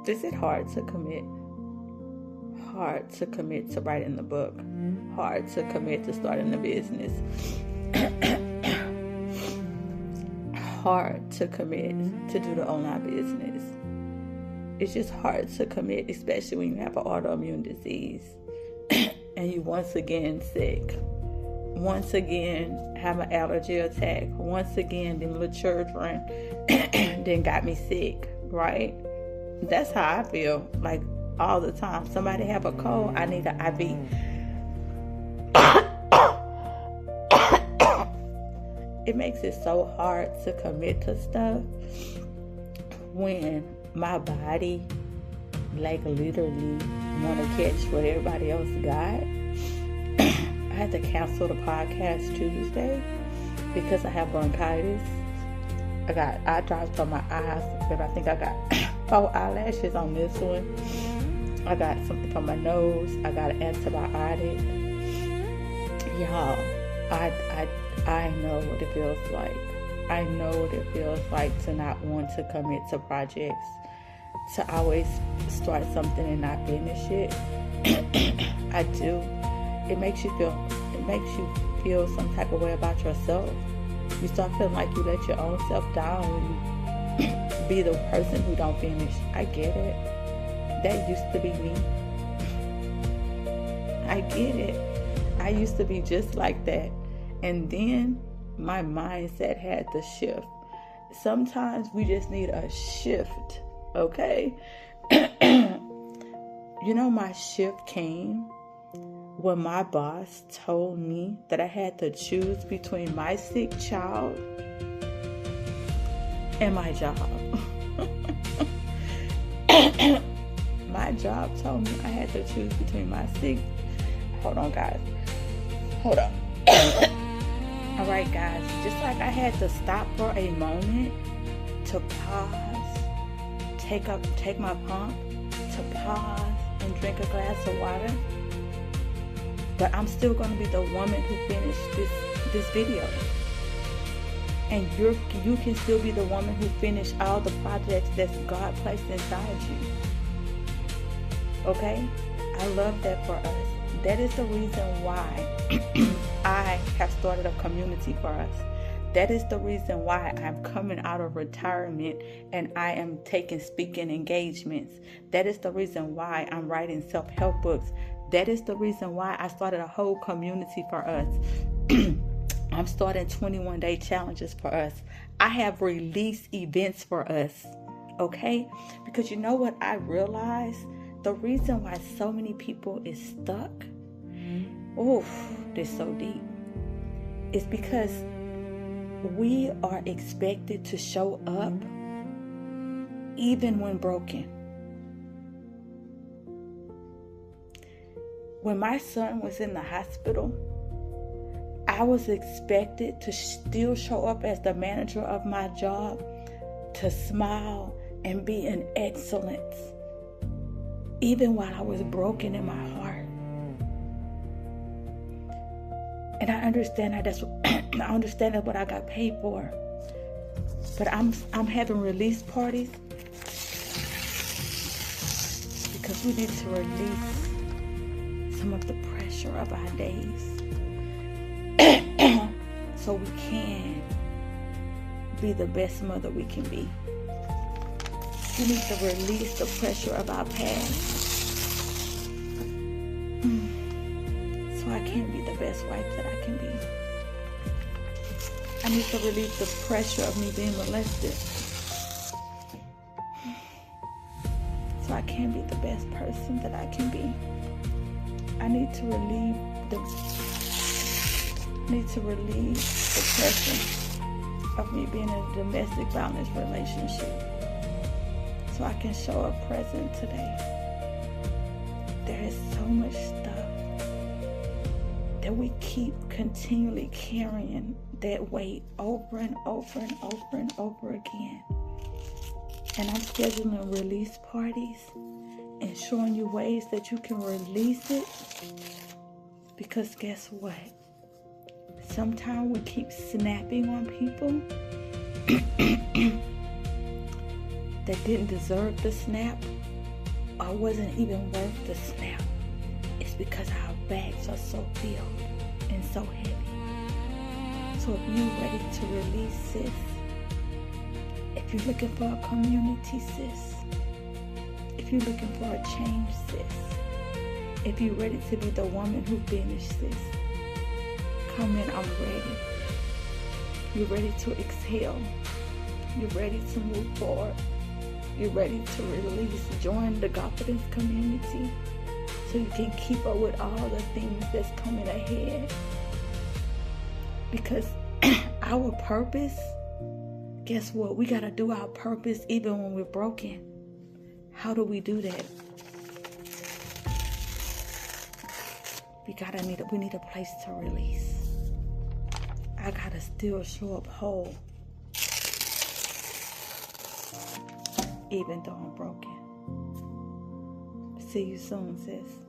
Is it hard to commit? Hard to commit to writing the book. Hard to commit to starting a business. Hard to commit to do the online business. It's just hard to commit, especially when you have an autoimmune disease and you once again sick. Once again have an allergy attack. Once again, them little children then got me sick, right? That's how I feel, like all the time. Somebody have a cold, I need an IV. It makes it so hard to commit to stuff when my body, like, literally want to catch what everybody else got. I had to cancel the podcast Tuesday because I have bronchitis. I got eye drops on my eyes, but I think I got 4 eyelashes on this one. I got something on my nose. I got an antibiotic. Y'all, I know what it feels like. I know what it feels like to not want to commit to projects, to always start something and not finish it. I do. It makes you feel some type of way about yourself. You start feeling like you let your own self down when you be the person who don't finish. I get it. That used to be me. I get it. I used to be just like that. And then my mindset had to shift. Sometimes we just need a shift, okay? You know, my shift came when my boss told me that I had to choose between my sick child and my job. My job told me I had to choose between my sick... Hold on, guys. Hold on. All right, guys. Just like I had to stop for a moment to pause, take my pump, to pause and drink a glass of water. But I'm still going to be the woman who finished this video. And you can still be the woman who finished all the projects that God placed inside you. Okay? I love that for us. That is the reason why I have started a community for us. That is the reason why I'm coming out of retirement and I am taking speaking engagements. That is the reason why I'm writing self-help books. That is the reason why I started a whole community for us. I'm starting 21-day challenges for us. I have release events for us. Okay? Because you know what I realized? The reason why so many people is stuck, they're so deep, is because we are expected to show up even when broken. When my son was in the hospital, I was expected to still show up as the manager of my job, to smile and be an excellence, even while I was broken in my heart. And I understand that's what I got paid for. But I'm having release parties because we need to release some of the pressure of our days so we can be the best mother we can be. We need to release the pressure of our past so I can be the best wife that I can be. I need to release the pressure of me being molested so I can be the best person that I can be. I need to relieve the pressure of me being in a domestic violence relationship so I can show up present today. There is so much stuff that we keep continually carrying that weight over and over and over and over again. And I'm scheduling release parties and showing you ways that you can release it. Because guess what? Sometimes we keep snapping on people that didn't deserve the snap. or wasn't even worth the snap. It's because our bags are so filled and so heavy. So if you're ready to release, sis, if you're looking for a community, sis, if you're looking for a change, sis, if you're ready to be the woman who finished, sis, come in, I'm ready. You're ready to exhale. You're ready to move forward. You're ready to release. Join the Godfidence community so you can keep up with all the things that's coming ahead. Because our purpose, guess what? We got to do our purpose even when we're broken. How do we do that? We need a place to release. I got to still show up whole, even though I'm broken. See you soon, sis.